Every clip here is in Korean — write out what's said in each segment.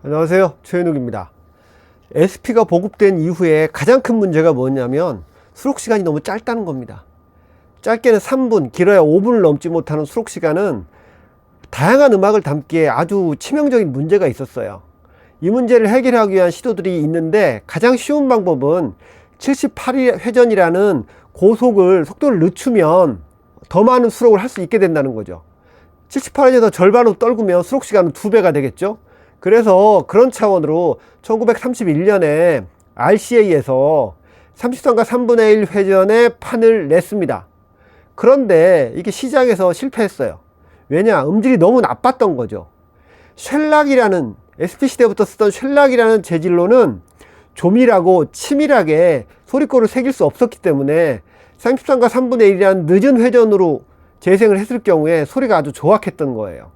안녕하세요, 최현욱입니다. SP가 보급된 이후에 가장 큰 문제가 뭐냐면 수록 시간이 너무 짧다는 겁니다. 짧게는 3분, 길어야 5분을 넘지 못하는 수록 시간은 다양한 음악을 담기에 아주 치명적인 문제가 있었어요. 이 문제를 해결하기 위한 시도들이 있는데 가장 쉬운 방법은 78회전이라는 속도를 늦추면 더 많은 수록을 할 수 있게 된다는 거죠. 78회전에서 절반으로 떨구면 수록 시간은 2배가 되겠죠. 그래서 그런 차원으로 1931년에 RCA에서 33과 3분의 1 회전의 판을 냈습니다. 그런데 이게 시장에서 실패했어요. 왜냐? 음질이 너무 나빴던 거죠. 쉘락이라는, SP 시대부터 쓰던 쉘락이라는 재질로는 조밀하고 치밀하게 소리꼴을 새길 수 없었기 때문에 33과 3분의 1이라는 늦은 회전으로 재생을 했을 경우에 소리가 아주 조악했던 거예요.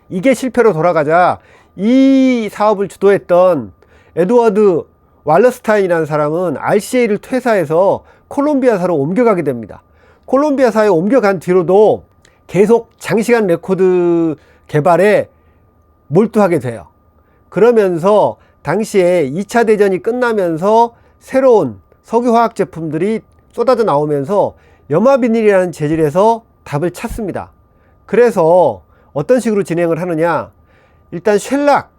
이게 실패로 돌아가자 이 사업을 주도했던 에드워드 왈러스타인이라는 사람은 RCA를 퇴사해서 콜롬비아사로 옮겨가게 됩니다. 콜롬비아사에 옮겨간 뒤로도 계속 장시간 레코드 개발에 몰두하게 돼요. 그러면서 당시에 2차 대전이 끝나면서 새로운 석유화학 제품들이 쏟아져 나오면서 염화비닐이라는 재질에서 답을 찾습니다. 그래서 어떤 식으로 진행을 하느냐, 일단 쉘락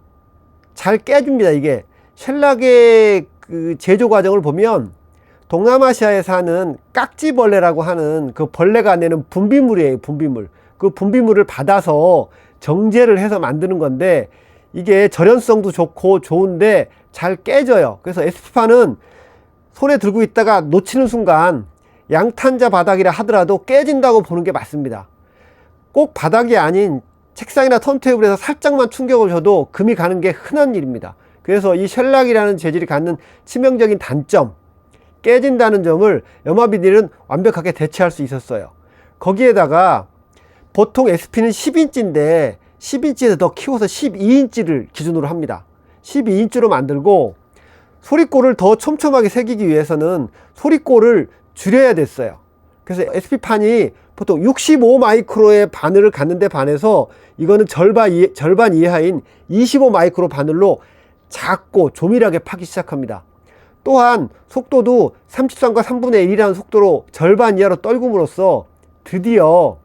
잘 깨줍니다. 이게 쉘락의 그 제조 과정을 보면 동남아시아에 사는 깍지벌레라고 하는 그 벌레가 내는 분비물이에요. 분비물. 그 분비물을 받아서 정제를 해서 만드는 건데 이게 절연성도 좋고 좋은데 잘 깨져요. 그래서 SP판은 손에 들고 있다가 놓치는 순간 양탄자 바닥이라 하더라도 깨진다고 보는 게 맞습니다. 꼭 바닥이 아닌 책상이나 턴테이블에서 살짝만 충격을 줘도 금이 가는 게 흔한 일입니다. 그래서 이 쉘락이라는 재질이 갖는 치명적인 단점, 깨진다는 점을 염화비닐은 완벽하게 대체할 수 있었어요. 거기에다가 보통 SP는 10인치인데 10인치에서 더 키워서 12인치를 기준으로 합니다. 12인치로 만들고 소리꼴을 더 촘촘하게 새기기 위해서는 소리꼴을 줄여야 됐어요. 그래서 SP판이 보통 65 마이크로의 바늘을 갖는데 반해서 이거는 절반 이하인 25 마이크로 바늘로 작고 조밀하게 파기 시작합니다. 또한 속도도 33과 3분의 1이라는 속도로 절반 이하로 떨굼으로써 드디어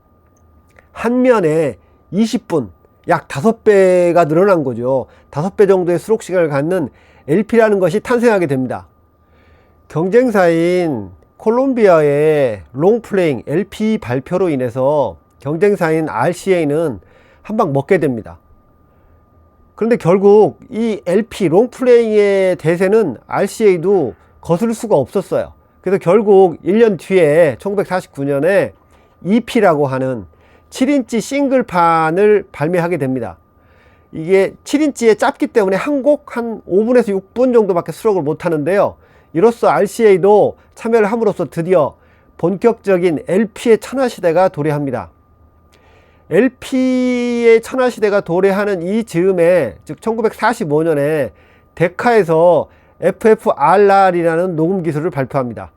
한 면에 20분, 약 5배가 늘어난 거죠. 5배 정도의 수록 시간을 갖는 LP라는 것이 탄생하게 됩니다. 경쟁사인 콜롬비아의 롱플레잉 LP 발표로 인해서 경쟁사인 RCA는 한 방 먹게 됩니다. 그런데 결국 이 LP 롱플레잉의 대세는 RCA도 거스를 수가 없었어요. 그래서 결국 1년 뒤에 1949년에 EP라고 하는 7인치 싱글판을 발매하게 됩니다. 이게 7인치에 짧기 때문에 한 곡 한 5분에서 6분 정도밖에 수록을 못 하는데요. 이로써 RCA도 참여를 함으로써 드디어 본격적인 LP의 천하시대가 도래합니다. LP의 천하시대가 도래하는 이 즈음에, 즉 1945년에 데카에서 FFRR이라는 녹음 기술을 발표합니다.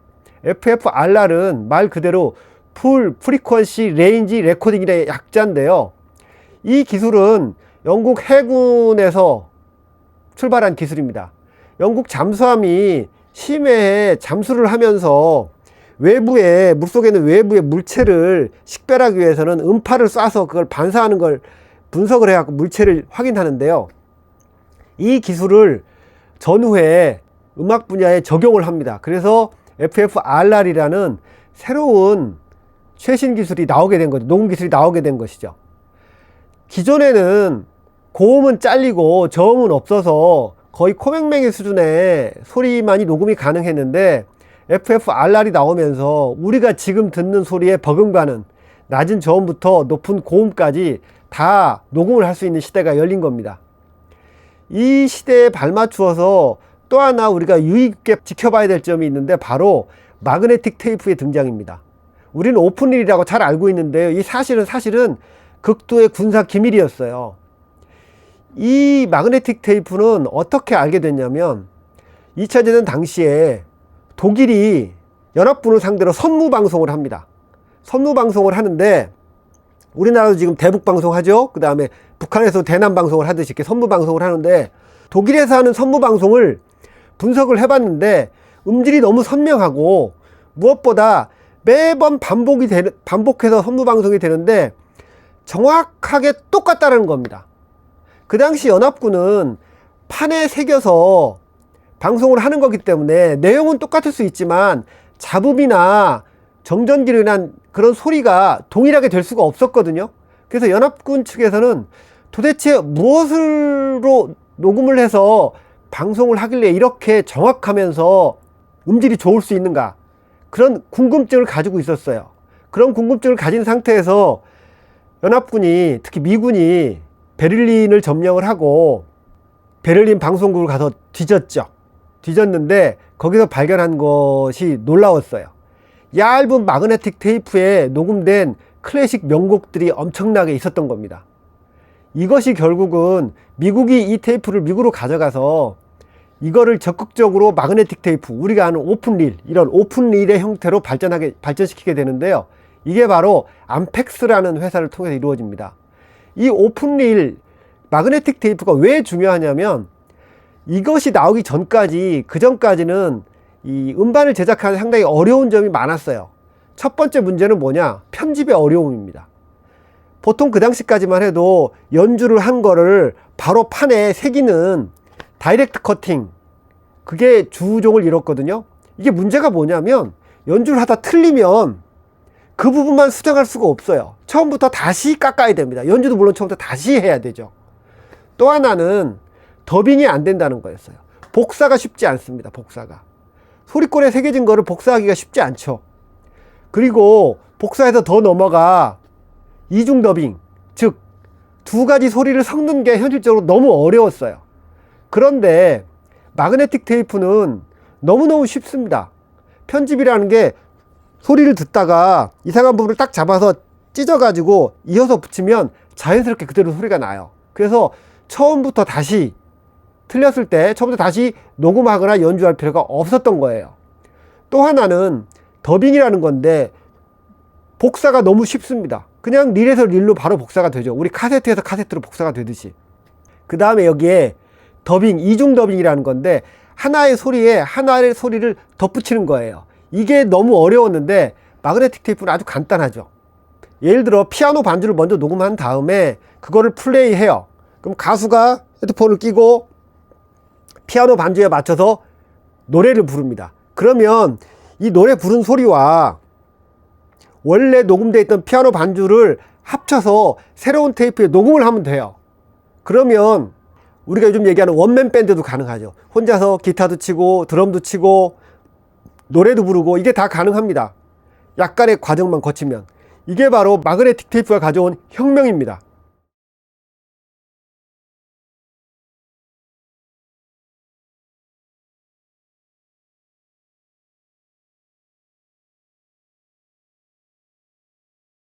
FFRR은 말 그대로 풀 프리퀀시 레인지 레코딩의 약자인데요. 이 기술은 영국 해군에서 출발한 기술입니다. 영국 잠수함이 심해에 잠수를 하면서 물속에 있는 외부의 물체를 식별하기 위해서는 음파를 쏴서 그걸 반사하는 걸 분석을 해갖고 물체를 확인하는데요. 이 기술을 전후에 음악 분야에 적용을 합니다. 그래서 FFRR이라는 새로운 최신 기술이 나오게 된 거죠. 녹음 기술이 나오게 된 것이죠. 기존에는 고음은 잘리고 저음은 없어서 거의 코맹맹이 수준의 소리만이 녹음이 가능했는데 FFRR이 나오면서 우리가 지금 듣는 소리의 버금가는 낮은 저음부터 높은 고음까지 다 녹음을 할 수 있는 시대가 열린 겁니다. 이 시대에 발맞추어서 또 하나 우리가 유의 깊게 지켜봐야 될 점이 있는데 바로 마그네틱 테이프의 등장입니다. 우리는 오픈릴이라고 잘 알고 있는데요. 이 사실은 극도의 군사 기밀이었어요. 이 마그네틱 테이프는 어떻게 알게 됐냐면 2차 대전 당시에 독일이 연합군을 상대로 선무방송을 합니다. 선무방송을 하는데 우리나라도 지금 대북 방송하죠. 그 다음에 북한에서 대남 방송을 하듯이 이렇게 선무 방송을 하는데, 독일에서 하는 선무 방송을 분석을 해봤는데 음질이 너무 선명하고, 무엇보다 매번 반복해서 선무 방송이 되는데 정확하게 똑같다는 겁니다. 그 당시 연합군은 판에 새겨서 방송을 하는 거기 때문에 내용은 똑같을 수 있지만 잡음이나 정전기로 인한 그런 소리가 동일하게 될 수가 없었거든요. 그래서 연합군 측에서는 도대체 무엇으로 녹음을 해서 방송을 하길래 이렇게 정확하면서 음질이 좋을 수 있는가, 그런 궁금증을 가지고 있었어요. 그런 궁금증을 가진 상태에서 연합군이, 특히 미군이 베를린을 점령을 하고 베를린 방송국을 가서 뒤졌는데 거기서 발견한 것이 놀라웠어요. 얇은 마그네틱 테이프에 녹음된 클래식 명곡들이 엄청나게 있었던 겁니다. 이것이 결국은 미국이 이 테이프를 미국으로 가져가서 이거를 적극적으로 마그네틱 테이프, 우리가 아는 오픈릴, 이런 오픈릴의 형태로 발전시키게 되는데요. 이게 바로 암펙스라는 회사를 통해서 이루어집니다. 이 오픈릴 마그네틱 테이프가 왜 중요하냐면, 이것이 나오기 전까지, 그 전까지는 이 음반을 제작하는 상당히 어려운 점이 많았어요. 첫 번째 문제는 뭐냐? 편집의 어려움입니다. 보통 그 당시까지만 해도 연주를 한 거를 바로 판에 새기는 다이렉트 커팅, 그게 주종을 이뤘거든요. 이게 문제가 뭐냐면, 연주를 하다 틀리면 그 부분만 수정할 수가 없어요. 처음부터 다시 깎아야 됩니다. 연주도 물론 처음부터 다시 해야 되죠. 또 하나는 더빙이 안 된다는 거였어요. 복사가 쉽지 않습니다. 복사가. 소리꼴에 새겨진 거를 복사하기가 쉽지 않죠. 그리고 복사해서 더 넘어가 이중 더빙, 즉 두 가지 소리를 섞는 게 현실적으로 너무 어려웠어요. 그런데 마그네틱 테이프는 너무너무 쉽습니다. 편집이라는 게 소리를 듣다가 이상한 부분을 딱 잡아서 찢어가지고 이어서 붙이면 자연스럽게 그대로 소리가 나요. 그래서 처음부터 다시, 틀렸을 때 처음부터 다시 녹음하거나 연주할 필요가 없었던 거예요. 또 하나는 더빙이라는 건데 복사가 너무 쉽습니다. 그냥 릴에서 릴로 바로 복사가 되죠. 우리 카세트에서 카세트로 복사가 되듯이. 그 다음에 여기에 더빙, 이중 더빙이라는 건데 하나의 소리에 하나의 소리를 덧붙이는 거예요. 이게 너무 어려웠는데 마그네틱 테이프는 아주 간단하죠. 예를 들어 피아노 반주를 먼저 녹음한 다음에 그거를 플레이해요. 그럼 가수가 헤드폰을 끼고 피아노 반주에 맞춰서 노래를 부릅니다. 그러면 이 노래 부른 소리와 원래 녹음되어 있던 피아노 반주를 합쳐서 새로운 테이프에 녹음을 하면 돼요. 그러면 우리가 요즘 얘기하는 원맨 밴드도 가능하죠. 혼자서 기타도 치고 드럼도 치고 노래도 부르고, 이게 다 가능합니다. 약간의 과정만 거치면. 이게 바로 마그네틱 테이프가 가져온 혁명입니다.